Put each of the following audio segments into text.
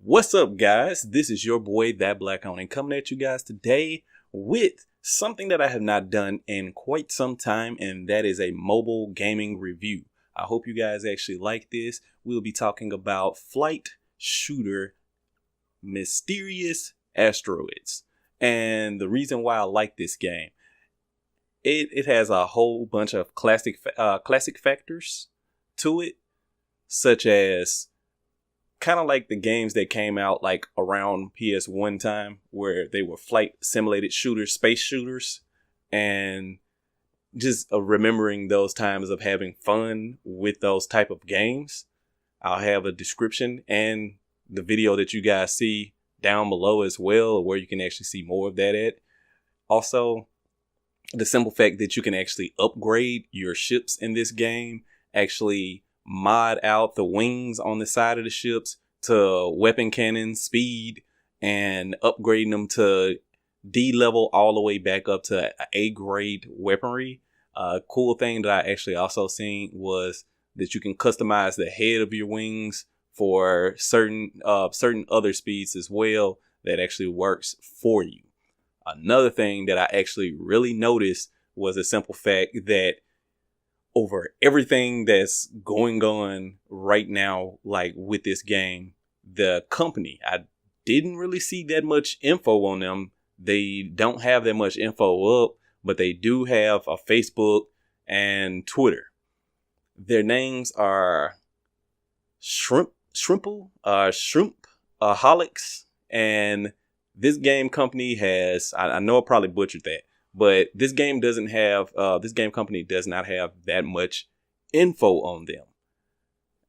What's up, guys? This is your boy, That Black Oni, coming at you guys today with something that I have not done in quite some time, and that is a mobile gaming review. I hope you guys actually like this. We'll be talking about flight shooter Mysterious Asteroids. And the reason why I like this game, it has a whole bunch of classic factors to it, such as kind of like the games that came out like around PS1 time, where they were flight simulated shooters, space shooters, and just remembering those times of having fun with those type of games. I'll have a description and the video that you guys see down below as well, where you can actually see more of that at. Also, the simple fact that you can actually upgrade your ships in this game, actually mod out the wings on the side of the ships to weapon cannon speed and upgrading them to D level all the way back up to A grade weaponry. Cool thing that I actually also seen was that you can customize the head of your wings for certain other speeds as well. That actually works for you. Another thing that I actually really noticed was the simple fact that over everything that's going on right now, like with this game, the company, I didn't really see that much info on them. They don't have that much info up, but they do have a Facebook and Twitter. Their names are Shrimpaholics, and this game company has, I know I probably butchered that, but this game company does not have that much info on them.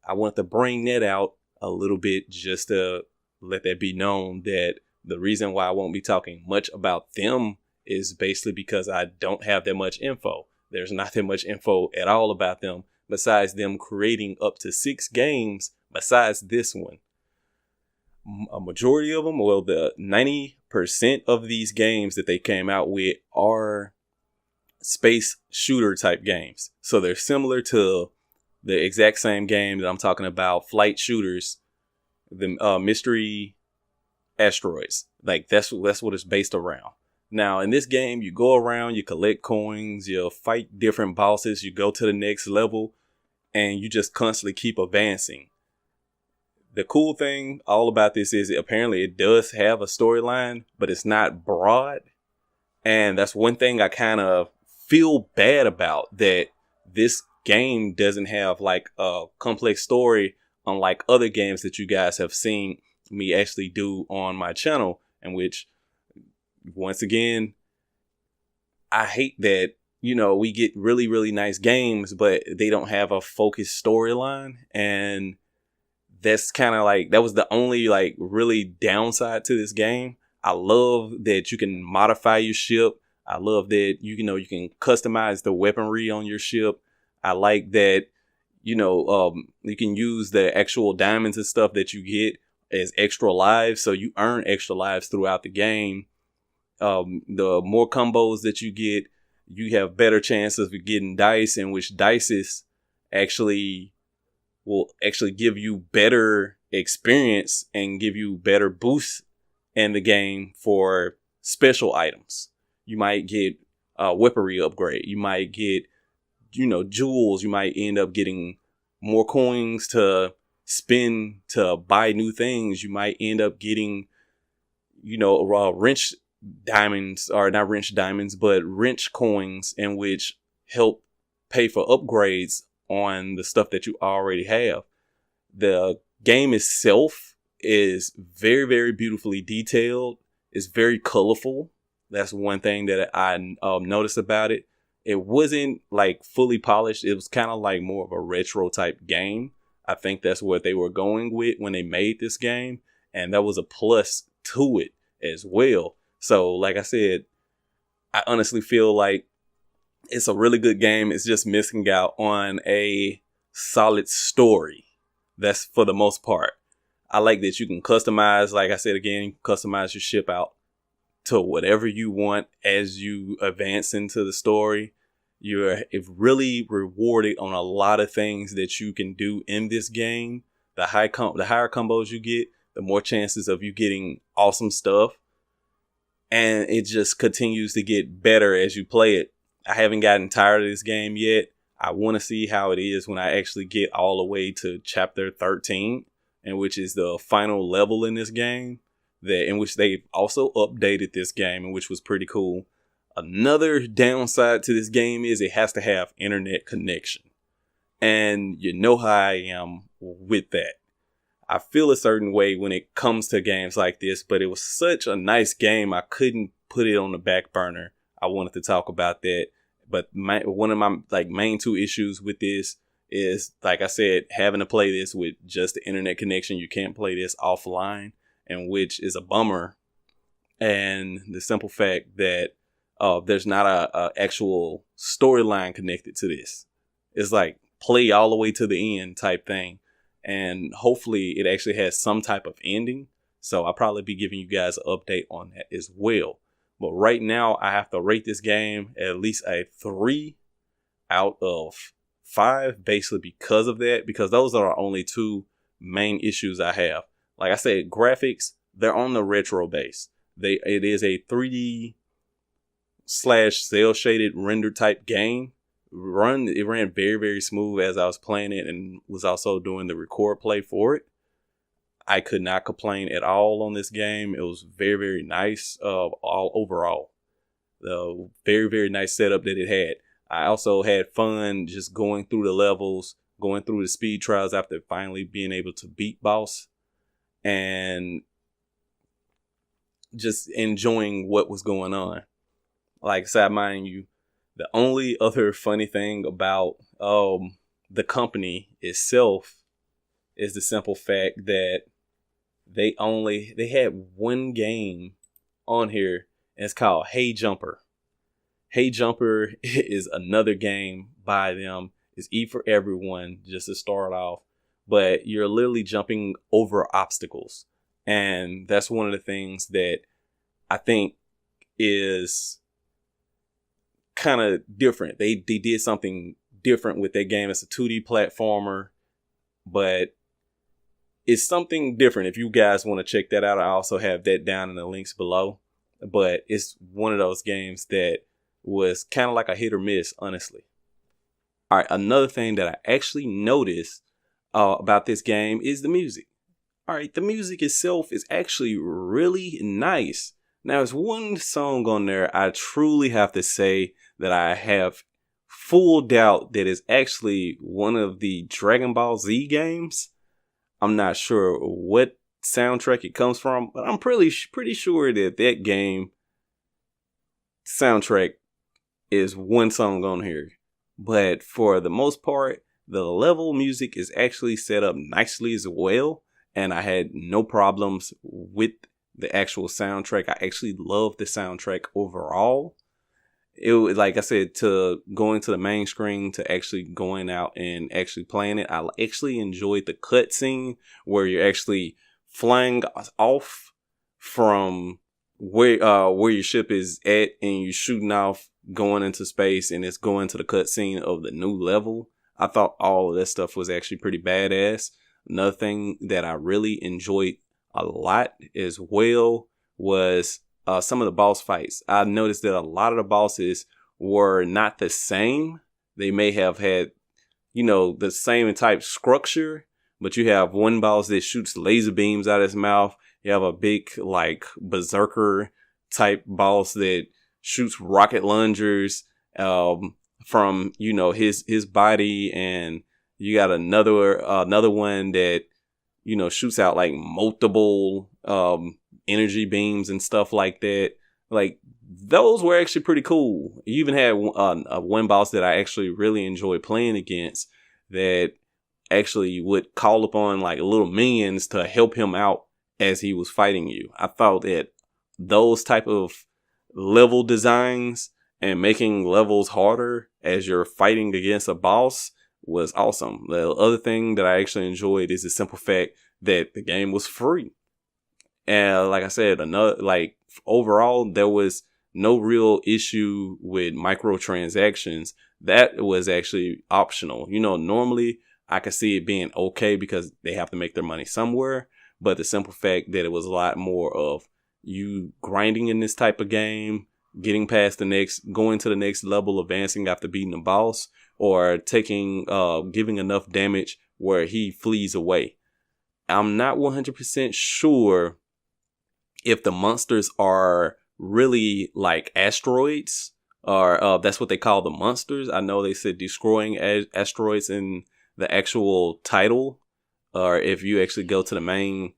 I want to bring that out a little bit just to let that be known, that the reason why I won't be talking much about them is basically because I don't have that much info. There's not that much info at all about them, besides them creating up to 6 games besides this one. A majority of them, well, the 90% of these games that they came out with are space shooter type games. So they're similar to the exact same game that I'm talking about, flight shooters, the mystery asteroids. Like that's what it's based around. Now in this game, you go around, you collect coins, you fight different bosses, you go to the next level, and you just constantly keep advancing. The cool thing all about this is apparently it does have a storyline, but it's not broad. And that's one thing I kind of feel bad about, that this game doesn't have like a complex story, unlike other games that you guys have seen me actually do on my channel, in which, once again, I hate that, we get really, really nice games, but they don't have a focused storyline. And that's kind of like, that was the only like really downside to this game. I love that you can modify your ship. I love that, you can customize the weaponry on your ship. I like that, you can use the actual diamonds and stuff that you get as extra lives. So you earn extra lives throughout the game. The more combos that you get, you have better chances of getting dice, in which dices will actually give you better experience and give you better boosts in the game for special items. You might get a weaponry upgrade. You might get, jewels. You might end up getting more coins to spend to buy new things. You might end up getting, wrench diamonds, or not wrench diamonds, but wrench coins, in which help pay for upgrades on the stuff that you already have. The game itself is very, very beautifully detailed. It's very colorful. That's one thing that I noticed about it. It wasn't like fully polished. It was kind of like more of a retro type game. I think that's what they were going with when they made this game, and that was a plus to it as well. So like I said, I honestly feel like it's a really good game. It's just missing out on a solid story. That's for the most part. I like that you can customize, like I said again, you can customize your ship out to whatever you want as you advance into the story. You're really rewarded on a lot of things that you can do in this game. The higher combos you get, the more chances of you getting awesome stuff. And it just continues to get better as you play it. I haven't gotten tired of this game yet. I want to see how it is when I actually get all the way to chapter 13, and which is the final level in this game, that in which they've also updated this game, and which was pretty cool. Another downside to this game is it has to have internet connection. And you know how I am with that. I feel a certain way when it comes to games like this, but it was such a nice game, I couldn't put it on the back burner. I wanted to talk about that. But one of my main two issues with this is, like I said, having to play this with just the internet connection. You can't play this offline, and which is a bummer. And the simple fact that there's not a actual storyline connected to this. It's like play all the way to the end type thing. And hopefully it actually has some type of ending. So I'll probably be giving you guys an update on that as well. But right now I have to rate this game at least a 3 out of 5, basically because of that. Because those are our only two main issues I have. Like I said, graphics, they're on the retro base. It is a 3D / cell shaded render type game. It ran very, very smooth as I was playing it, and was also doing the record play for it. I could not complain at all on this game. It was very, very nice all overall. The very, very nice setup that it had. I also had fun just going through the levels, going through the speed trials after finally being able to beat boss, and just enjoying what was going on. Like I said, mind you, the only other funny thing about the company itself is the simple fact that they had one game on here, and it's called Hey Jumper. Hey Jumper is another game by them. It's E for everyone, just to start off. But you're literally jumping over obstacles. And that's one of the things that I think is kind of different. They did something different with their game. It's a 2D platformer, but it's something different. If you guys want to check that out, I also have that down in the links below. But it's one of those games that was kind of like a hit or miss, honestly. All right, another thing that I actually noticed about this game is the music. All right, the music itself is actually really nice. Now, there's one song on there I truly have to say that I have full doubt that is actually one of the Dragon Ball Z games. I'm not sure what soundtrack it comes from, but I'm pretty sure that game soundtrack is one song on here. But for the most part, the level music is actually set up nicely as well, and I had no problems with the actual soundtrack. I actually love the soundtrack overall. It was, like I said, to going to the main screen, to actually going out and actually playing it, I actually enjoyed the cutscene where you're actually flying off from where your ship is at, and you're shooting off, going into space, and it's going to the cutscene of the new level. I thought all of that stuff was actually pretty badass. Another thing that I really enjoyed a lot as well was some of the boss fights. I noticed that a lot of the bosses were not the same. They may have had, the same type structure, but you have one boss that shoots laser beams out of his mouth. You have a big, berserker type boss that shoots rocket launchers from, his body. And you got another one that, shoots out multiple energy beams and stuff like that. Those were actually pretty cool. You even had one boss that I actually really enjoyed playing against that actually would call upon little minions to help him out as he was fighting you. I thought that those type of level designs and making levels harder as you're fighting against a boss was awesome. The other thing that I actually enjoyed is the simple fact that the game was free. And like I said, overall, there was no real issue with microtransactions. That was actually optional. Normally I could see it being okay because they have to make their money somewhere. but the simple fact that it was a lot more of you grinding in this type of game, getting past going to the next level, advancing after beating the boss, or giving enough damage where he flees away. I'm not 100% sure if the monsters are really like asteroids, or that's what they call the monsters. I know they said destroying asteroids in the actual title, or if you actually go to the main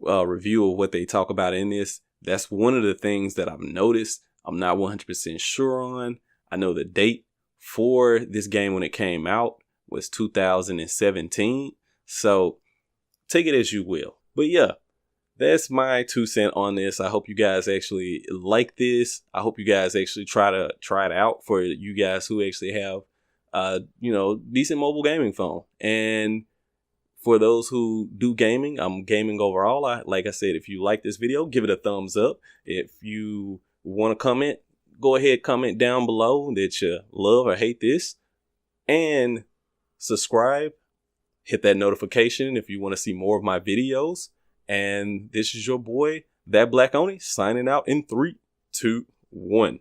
review of what they talk about in this, that's one of the things that I've noticed. I'm not 100% sure on. I know the date for this game when it came out was 2017. So take it as you will. But yeah, that's my 2 cents on this. I hope you guys actually like this. I hope you guys actually try it out for you guys who actually have, decent mobile gaming phone. And for those who do gaming, I'm gaming overall. Like I said, if you like this video, give it a thumbs up. If you want to comment, go ahead, comment down below that you love or hate this. And subscribe. Hit that notification if you want to see more of my videos. And this is your boy, That Black Oni, signing out in 3, 2, 1.